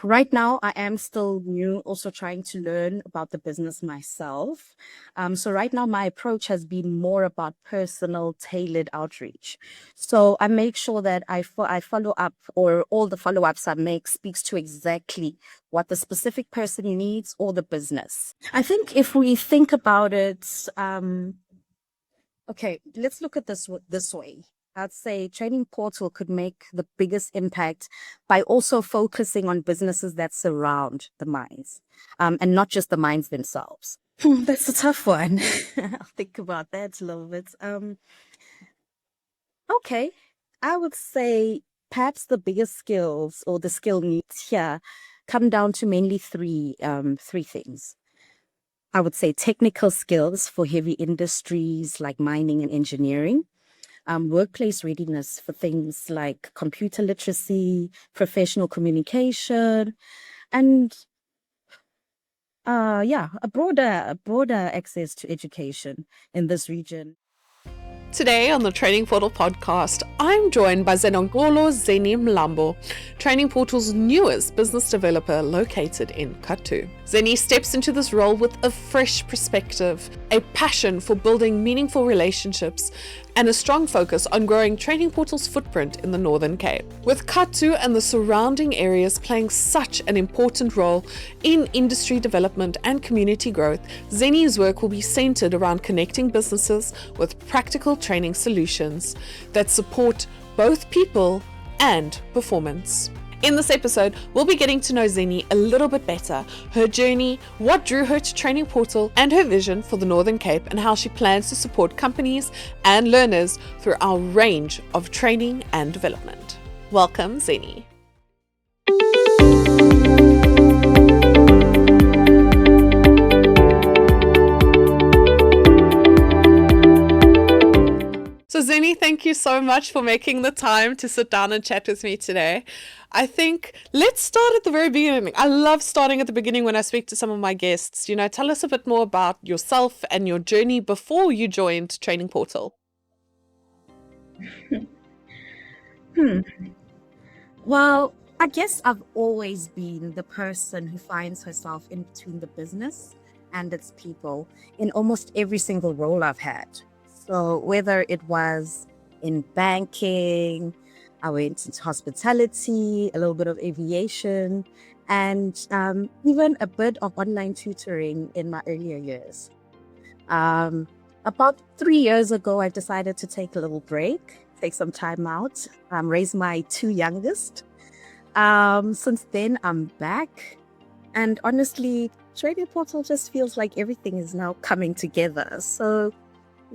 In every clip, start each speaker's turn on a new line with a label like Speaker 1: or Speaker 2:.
Speaker 1: right now I am still new, also trying to learn about the business myself. So right now my approach has been more about personal tailored outreach. So I make sure that I follow up, or all the follow-ups I make speaks to exactly what the specific person needs or the business. I think if we think about it, okay, let's look at this way. I'd say Training Portal could make the biggest impact by also focusing on businesses that surround the mines, and not just the mines themselves. That's a tough one. I'll think about that a little bit. Okay, I would say perhaps the biggest skills or the skill needs here come down to mainly three things. I would say technical skills for heavy industries like mining and engineering, workplace readiness for things like computer literacy, professional communication, and yeah, a broader access to education in this region.
Speaker 2: Today on the Training Portal podcast, I'm joined by Zenoxolo Zeni Mlambo, Training Portal's newest business developer located in Kathu. Zeni steps into this role with a fresh perspective, a passion for building meaningful relationships, and a strong focus on growing Training Portal's footprint in the Northern Cape. With Kathu and the surrounding areas playing such an important role in industry development and community growth, Zeni's work will be centered around connecting businesses with practical training solutions that support both people and performance. In this episode, we'll be getting to know Zeni a little bit better, her journey, what drew her to Training Portal, and her vision for the Northern Cape, and how she plans to support companies and learners through our range of training and development. Welcome, Zeni. So Zeni, thank you so much for making the time to sit down and chat with me today. I think let's start at the very beginning. I love starting at the beginning when I speak to some of my guests. Tell us a bit more about yourself and your journey before you joined Training Portal.
Speaker 1: Well, I guess I've always been the person who finds herself in between the business and its people in almost every single role I've had. So whether it was in banking, I went into hospitality, a little bit of aviation, and even a bit of online tutoring in my earlier years. Um, about 3 years ago, I decided to take a little break, take some time out, raise my two youngest. Since then, I'm back. And honestly, Trading Portal just feels like everything is now coming together. So,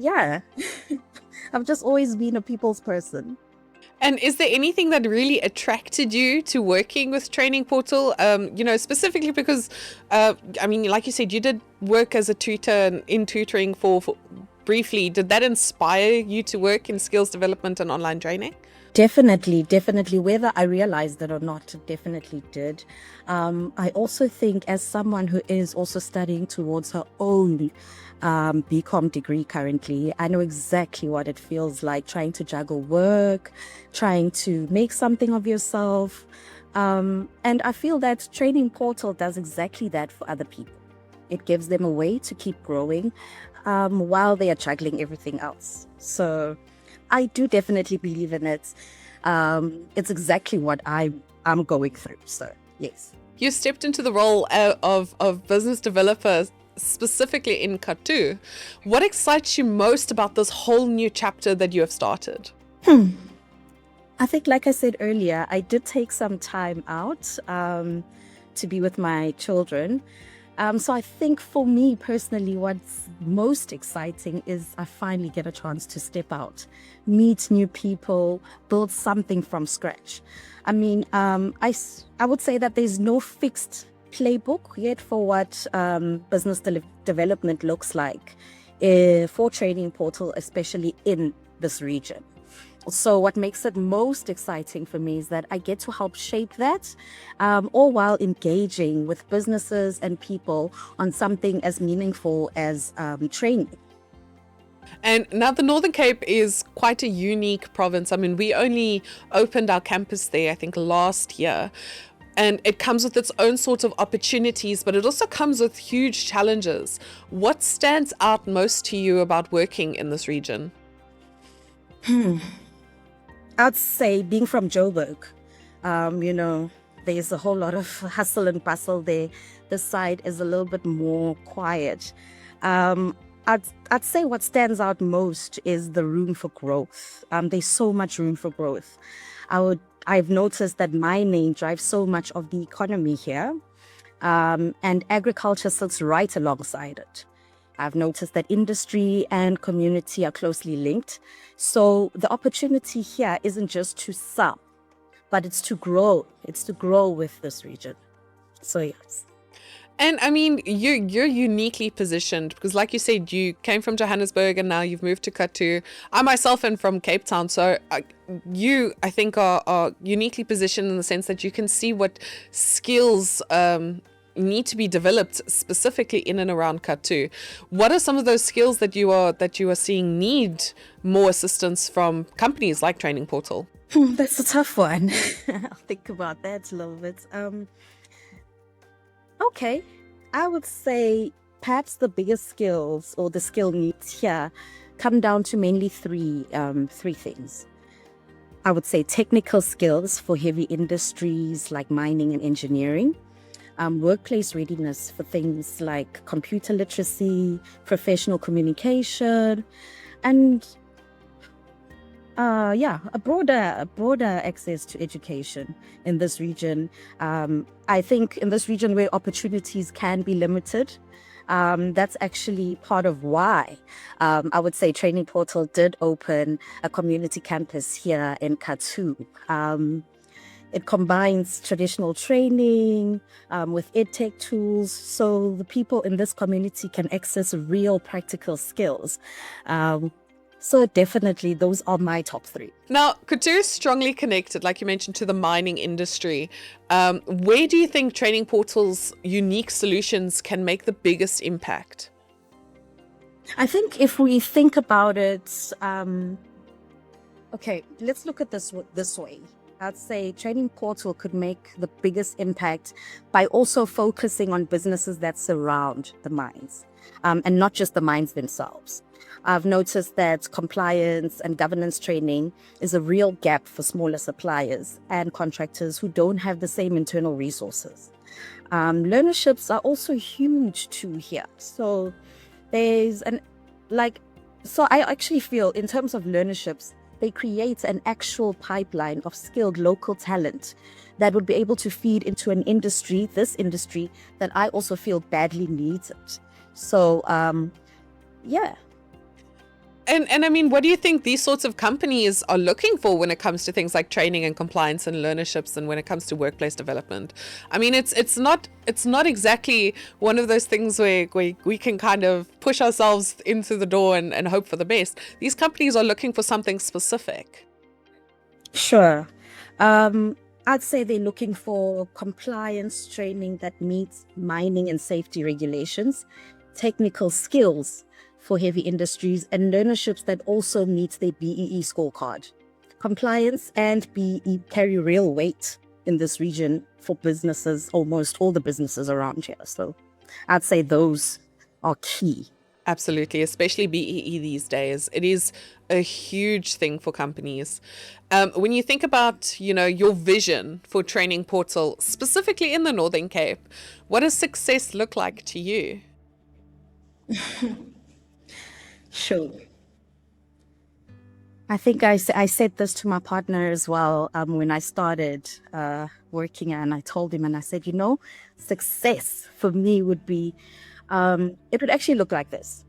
Speaker 1: yeah, I've just always been a people's person.
Speaker 2: And is there anything that really attracted you to working with Training Portal? Specifically because, like you said, you did work as a tutor in tutoring for briefly. Did that inspire you to work in skills development and online training?
Speaker 1: Definitely. Whether I realized it or not, it definitely did. I also think, as someone who is also studying towards her own BCom degree currently, I know exactly what it feels like trying to juggle work, trying to make something of yourself. And I feel that Training Portal does exactly that for other people. It gives them a way to keep growing while they are juggling everything else. So I do definitely believe in it. It's exactly what I'm going through. So, yes.
Speaker 2: You stepped into the role of business developer, specifically in Kathu. What excites you most about this whole new chapter that you have started?
Speaker 1: I think, like I said earlier, I did take some time out to be with my children. So I think for me personally, what's most exciting is I finally get a chance to step out, meet new people, build something from scratch. I mean, I would say that there's no fixed playbook yet for what business development looks like for Training Portal, especially in this region. So what makes it most exciting for me is that I get to help shape that, all while engaging with businesses and people on something as meaningful as training.
Speaker 2: And now the Northern Cape is quite a unique province. I mean, we only opened our campus there, I think, last year. and it comes with its own sort of opportunities, but it also comes with huge challenges. What stands out most to you about working in this region?
Speaker 1: I'd say being from Joburg, there's a whole lot of hustle and bustle there. This side is a little bit more quiet. Um, I'd say what stands out most is the room for growth. There's so much room for growth. I've noticed that mining drives so much of the economy here, and agriculture sits right alongside it. I've noticed that industry and community are closely linked. So the opportunity here isn't just to sell, but it's to grow. It's to grow with this region. So yes.
Speaker 2: And I mean, you're uniquely positioned because, like you said, you came from Johannesburg and now you've moved to Kathu. I myself am from Cape Town, so I think, are uniquely positioned in the sense that you can see what skills need to be developed specifically in and around Kathu. What are some of those skills that you are seeing need more assistance from companies like Training Portal?
Speaker 1: That's a tough one. I'll think about that a little bit. Okay, I would say perhaps the biggest skills or the skill needs here come down to mainly three things. I would say technical skills for heavy industries like mining and engineering, workplace readiness for things like computer literacy, professional communication, and a broader access to education in this region. I think in this region where opportunities can be limited, that's actually part of why I would say Training Portal did open a community campus here in Kathu. It combines traditional training with EdTech tools, so the people in this community can access real practical skills. So definitely, those are my top three.
Speaker 2: Now, Kathu is strongly connected, like you mentioned, to the mining industry. Where do you think Training Portal's unique solutions can make the biggest impact?
Speaker 1: I think if we think about it, okay, let's look at this way. I'd say Training Portal could make the biggest impact by also focusing on businesses that surround the mines, and not just the mines themselves. I've noticed that compliance and governance training is a real gap for smaller suppliers and contractors who don't have the same internal resources. Learnerships are also huge too here. So I actually feel in terms of learnerships, they create an actual pipeline of skilled local talent that would be able to feed into this industry that I also feel badly needs it. So, yeah.
Speaker 2: And I mean, what do you think these sorts of companies are looking for when it comes to things like training and compliance and learnerships, and when it comes to workplace development? I mean, it's not exactly one of those things where we can kind of push ourselves into the door and hope for the best. These companies are looking for something specific.
Speaker 1: Sure. I'd say they're looking for compliance training that meets mining and safety regulations, technical skills for heavy industries, and learnerships that also meets their BEE scorecard. Compliance and BEE carry real weight in this region for businesses, almost all the businesses around here. So I'd say those are key.
Speaker 2: Absolutely, especially BEE these days. It is a huge thing for companies. When you think about, your vision for Training Portal, specifically in the Northern Cape, what does success look like to you?
Speaker 1: Sure. I think I said this to my partner as well when I started working, and I told him, and I said, success for me would be, it would actually look like this.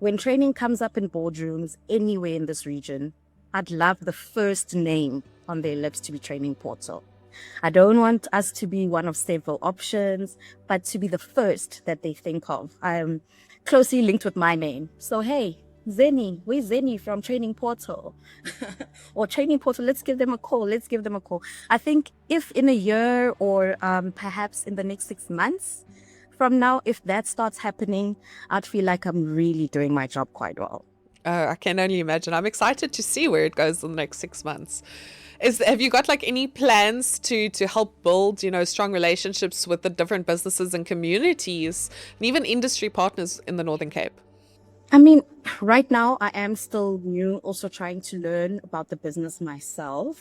Speaker 1: When training comes up in boardrooms anywhere in this region, I'd love the first name on their lips to be Training Portal. I don't want us to be one of several options, but to be the first that they think of. I'm closely linked with my name. So, hey, Zeni, where's Zeni from Training Portal? Or Training Portal, let's give them a call. I think if in a year or perhaps in the next 6 months from now, if that starts happening, I'd feel like I'm really doing my job quite well.
Speaker 2: I can only imagine. I'm excited to see where it goes in the next 6 months. Have you got like any plans to help build, strong relationships with the different businesses and communities and even industry partners in the Northern Cape?
Speaker 1: I mean, right now I am still new, also trying to learn about the business myself.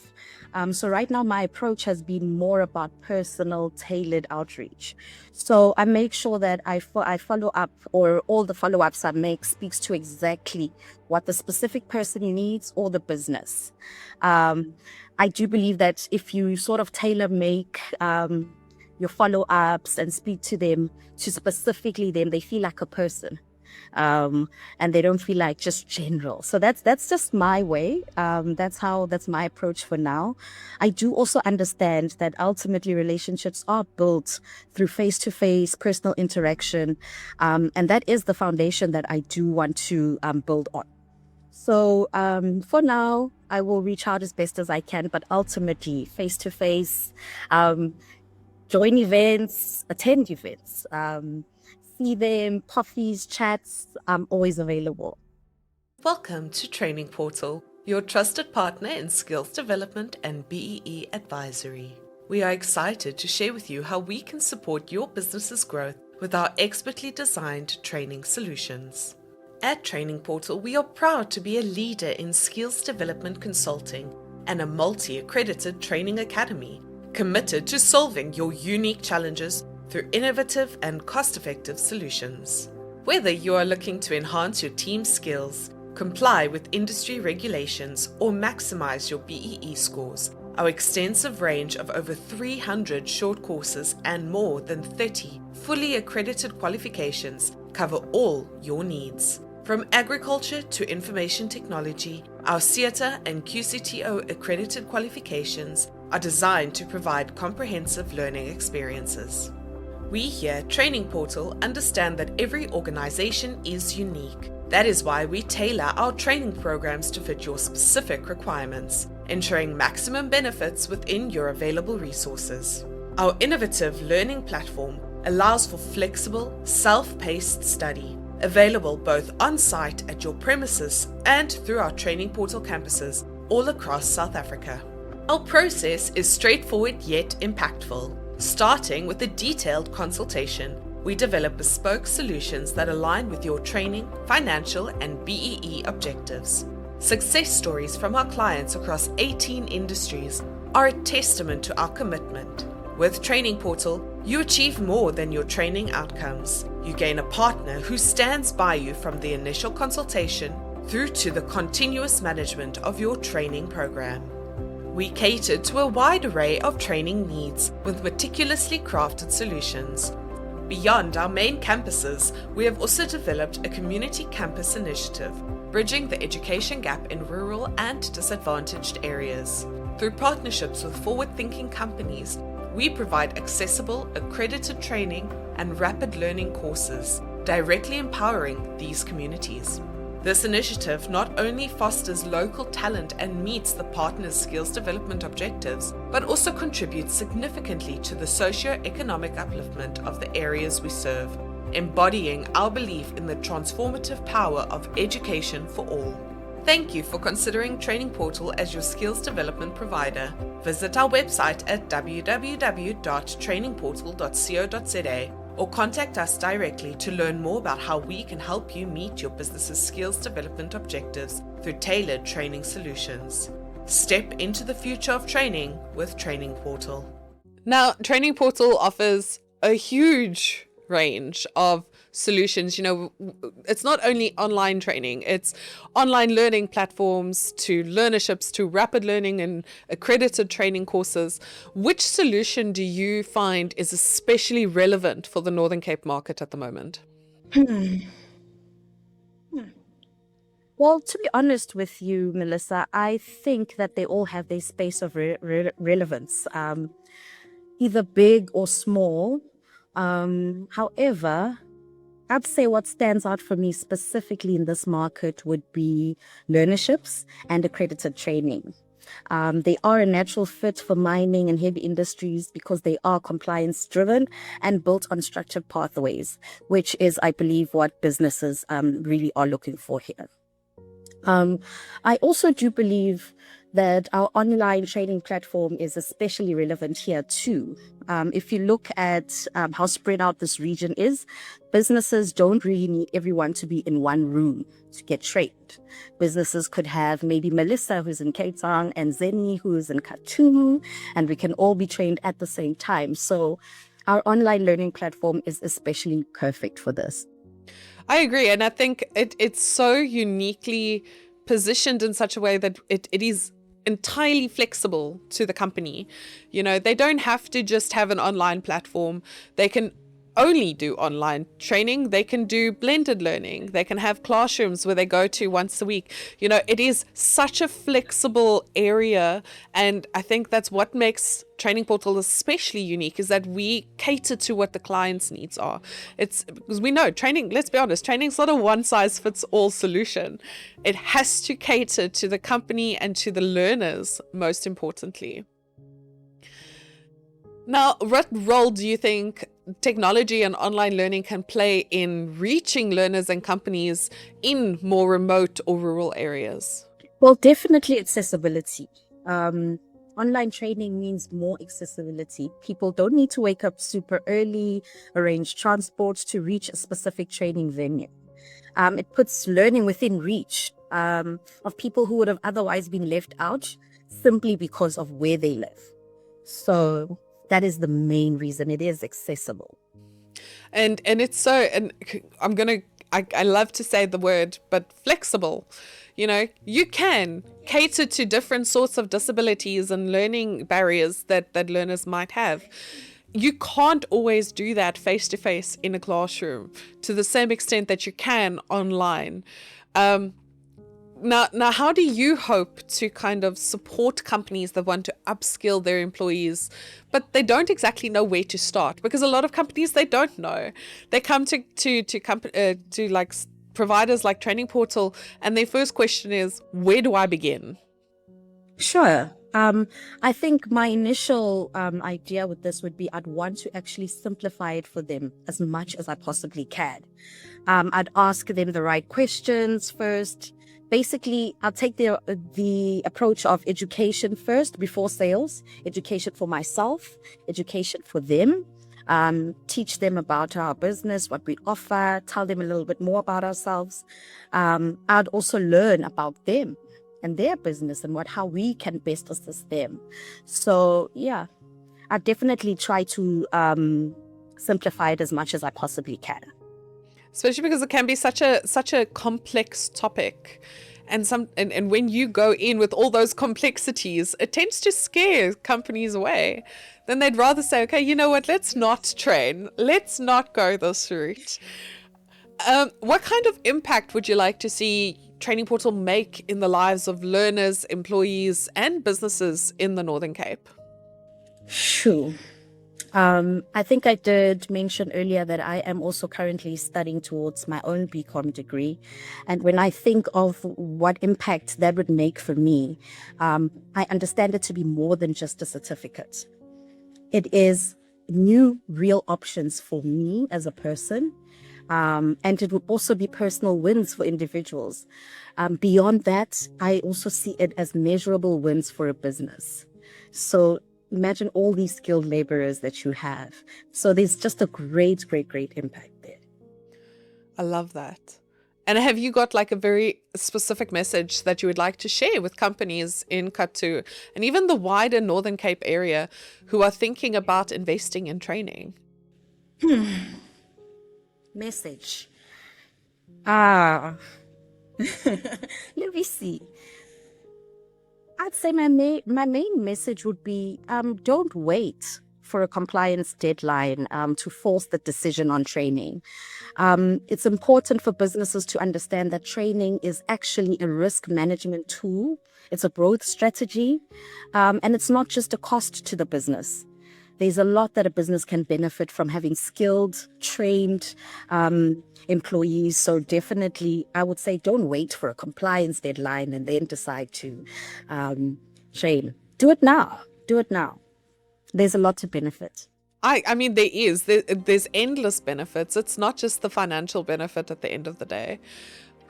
Speaker 1: So right now my approach has been more about personal, tailored outreach. So I make sure that I follow up, or all the follow-ups I make speaks to exactly what the specific person needs or the business. I do believe that if you sort of tailor make your follow-ups and speak to them, to specifically them, they feel like a person, and they don't feel like just general. So that's just my way. That's my approach for now. I do also understand that ultimately relationships are built through face-to-face personal interaction, and that is the foundation that I do want to build on. So for now, I will reach out as best as I can, but ultimately face-to-face, join events, attend events, see them, coffees, chats. I'm always available.
Speaker 2: Welcome to Training Portal, your trusted partner in skills development and BEE advisory. We are excited to share with you how we can support your business's growth with our expertly designed training solutions. At Training Portal, we are proud to be a leader in skills development consulting and a multi-accredited training academy committed to solving your unique challenges through innovative and cost-effective solutions. Whether you are looking to enhance your team's skills, comply with industry regulations, or maximize your BEE scores, our extensive range of over 300 short courses and more than 30 fully accredited qualifications cover all your needs. From agriculture to information technology, our CETA and QCTO accredited qualifications are designed to provide comprehensive learning experiences. We here at Training Portal understand that every organization is unique. That is why we tailor our training programs to fit your specific requirements, ensuring maximum benefits within your available resources. Our innovative learning platform allows for flexible, self-paced study, available both on-site at your premises and through our Training Portal campuses all across South Africa. Our process is straightforward yet impactful. Starting with a detailed consultation, we develop bespoke solutions that align with your training, financial, and BEE objectives. Success stories from our clients across 18 industries are a testament to our commitment. With Training Portal, you achieve more than your training outcomes. You gain a partner who stands by you from the initial consultation through to the continuous management of your training program. We cater to a wide array of training needs with meticulously crafted solutions. Beyond our main campuses, we have also developed a community campus initiative, bridging the education gap in rural and disadvantaged areas. Through partnerships with forward-thinking companies, we provide accessible, accredited training and rapid learning courses, directly empowering these communities. This initiative not only fosters local talent and meets the partner's skills development objectives, but also contributes significantly to the socio-economic upliftment of the areas we serve, embodying our belief in the transformative power of education for all. Thank you for considering Training Portal as your skills development provider. Visit our website at www.trainingportal.co.za or contact us directly to learn more about how we can help you meet your business's skills development objectives through tailored training solutions. Step into the future of training with Training Portal. Now, Training Portal offers a huge range of solutions. It's not only online training, it's online learning platforms to learnerships to rapid learning and accredited training courses. Which solution do you find is especially relevant for the Northern Cape market at the moment?
Speaker 1: Well, to be honest with you, Melissa, I think that they all have their space of relevance, either big or small. However, I'd say what stands out for me specifically in this market would be learnerships and accredited training. They are a natural fit for mining and heavy industries because they are compliance driven and built on structured pathways, which is, I believe, what businesses really are looking for here. I also do believe that our online training platform is especially relevant here too. If you look at how spread out this region is, businesses don't really need everyone to be in one room to get trained. Businesses could have maybe Melissa, who's in Cape Town, and Zeni, who's in Kathu, and we can all be trained at the same time. So our online learning platform is especially perfect for this.
Speaker 2: I agree. And I think it's so uniquely positioned in such a way that it is entirely flexible to the company. You know, they don't have to just have an online platform. They can only do online training. They can do blended learning. They can have classrooms where they go to once a week. You know, it is such a flexible area. And I think that's what makes Training Portal especially unique, is that we cater to what the client's needs are. It's because we know training, let's be honest, training's not a one size fits all solution. It has to cater to the company and to the learners, most importantly. Now, what role do you think technology and online learning can play in reaching learners and companies in more remote or rural areas?
Speaker 1: Well, definitely accessibility. Online training means more accessibility. People don't need to wake up super early, arrange transport to reach a specific training venue. It puts learning within reach of people who would have otherwise been left out simply because of where they live. So that is the main reason it is accessible.
Speaker 2: And it's so, and I love to say the word, but flexible. You know, you can cater to different sorts of disabilities and learning barriers that learners might have. You can't always do that face to face in a classroom to the same extent that you can online. Now, how do you hope to kind of support companies that want to upskill their employees, but they don't exactly know where to start? Because a lot of companies, they don't know. They come to like providers like Training Portal, and their first question is, where do I begin?
Speaker 1: Sure. I think my initial idea with this would be I'd want to actually simplify it for them as much as I possibly can. I'd ask them the right questions first. Basically, I'll take the approach of education first before sales, education for myself, education for them, teach them about our business, what we offer, tell them a little bit more about ourselves. I'd also learn about them and their business and how we can best assist them. So yeah, I definitely try to simplify it as much as I possibly can.
Speaker 2: Especially because it can be such a complex topic. And when you go in with all those complexities, it tends to scare companies away. Then they'd rather say, okay, you know what, let's not train. Let's not go this route. What kind of impact would you like to see Training Portal make in the lives of learners, employees, and businesses in the Northern Cape?
Speaker 1: Sure. I think I did mention earlier that I am also currently studying towards my own BCom degree. And when I think of what impact that would make for me, I understand it to be more than just a certificate. It is new, real options for me as a person. And it would also be personal wins for individuals. Beyond that, I also see it as measurable wins for a business. So imagine all these skilled laborers that you have. So there's just a great, great, great impact there.
Speaker 2: I love that. And have you got like a very specific message that you would like to share with companies in Kathu and even the wider Northern Cape area who are thinking about investing in training?
Speaker 1: Message. Let me see. I'd say my main message would be don't wait for a compliance deadline to force the decision on training. It's important for businesses to understand that training is actually a risk management tool. It's a growth strategy, and it's not just a cost to the business. There's a lot that a business can benefit from having skilled, trained employees. So definitely, I would say don't wait for a compliance deadline and then decide to train. Do it now. Do it now. There's a lot to benefit.
Speaker 2: I mean, there's endless benefits. It's not just the financial benefit at the end of the day.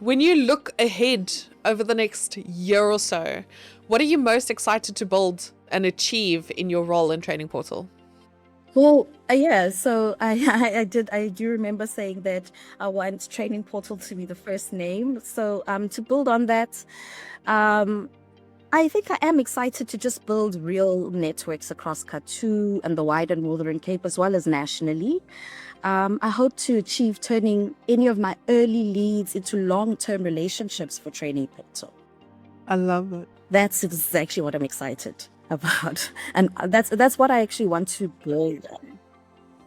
Speaker 2: When you look ahead over the next year or so, what are you most excited to build and achieve in your role in Training Portal?
Speaker 1: Well, yeah, so I do remember saying that I want Training Portal to be the first name. So to build on that, um, I think I am excited to just build real networks across Kathu and the wider Northern Cape as well as nationally. I hope to achieve turning any of my early leads into long-term relationships for Training Portal.
Speaker 2: I love it.
Speaker 1: That's exactly what I'm excited about, and that's what I actually want to build on.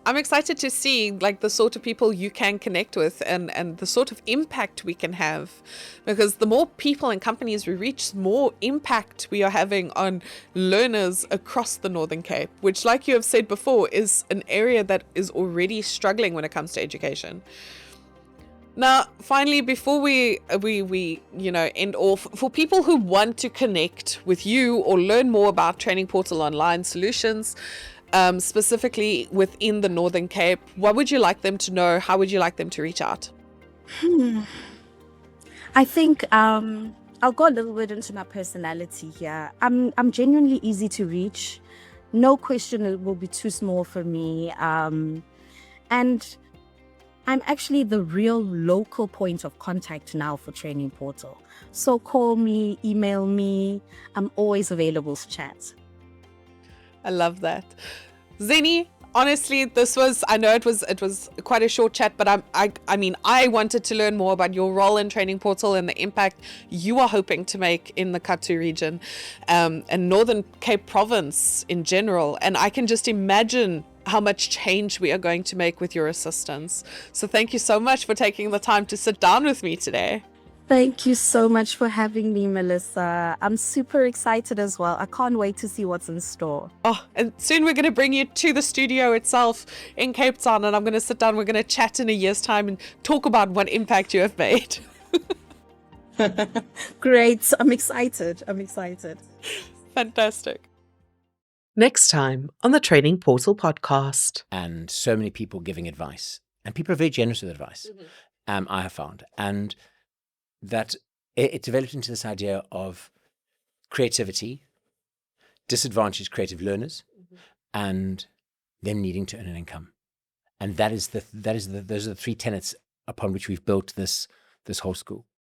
Speaker 2: I'm excited to see like the sort of people you can connect with and the sort of impact we can have, because the more people and companies we reach, the more impact we are having on learners across the Northern Cape, which, like you have said before, is an area that is already struggling when it comes to education. Now, finally, before we end off, for people who want to connect with you or learn more about Training Portal Online solutions, specifically within the Northern Cape, what would you like them to know? How would you like them to reach out?
Speaker 1: I think I'll go a little bit into my personality here. I'm genuinely easy to reach. No question will be too small for me. And I'm actually the real local point of contact now for Training Portal. So call me, email me. I'm always available to chat.
Speaker 2: I love that. Zeni, honestly, I know it was quite a short chat, but I mean, I wanted to learn more about your role in Training Portal and the impact you are hoping to make in the Kathu region, and Northern Cape province in general. And I can just imagine how much change we are going to make with your assistance. So thank you so much for taking the time to sit down with me today.
Speaker 1: Thank you so much for having me, Melissa. I'm super excited as well. I can't wait to see what's in store.
Speaker 2: Oh, and soon we're going to bring you to the studio itself in Cape Town, and I'm going to sit down, we're going to chat in a year's time and talk about what impact you have made.
Speaker 1: Great. I'm excited.
Speaker 2: Fantastic. Next time on the Training Portal podcast.
Speaker 3: And so many people giving advice, and people are very generous with advice. I have found, and that it developed into this idea of creativity, disadvantaged creative learners, and them needing to earn an income. And those are the three tenets upon which we've built this whole school.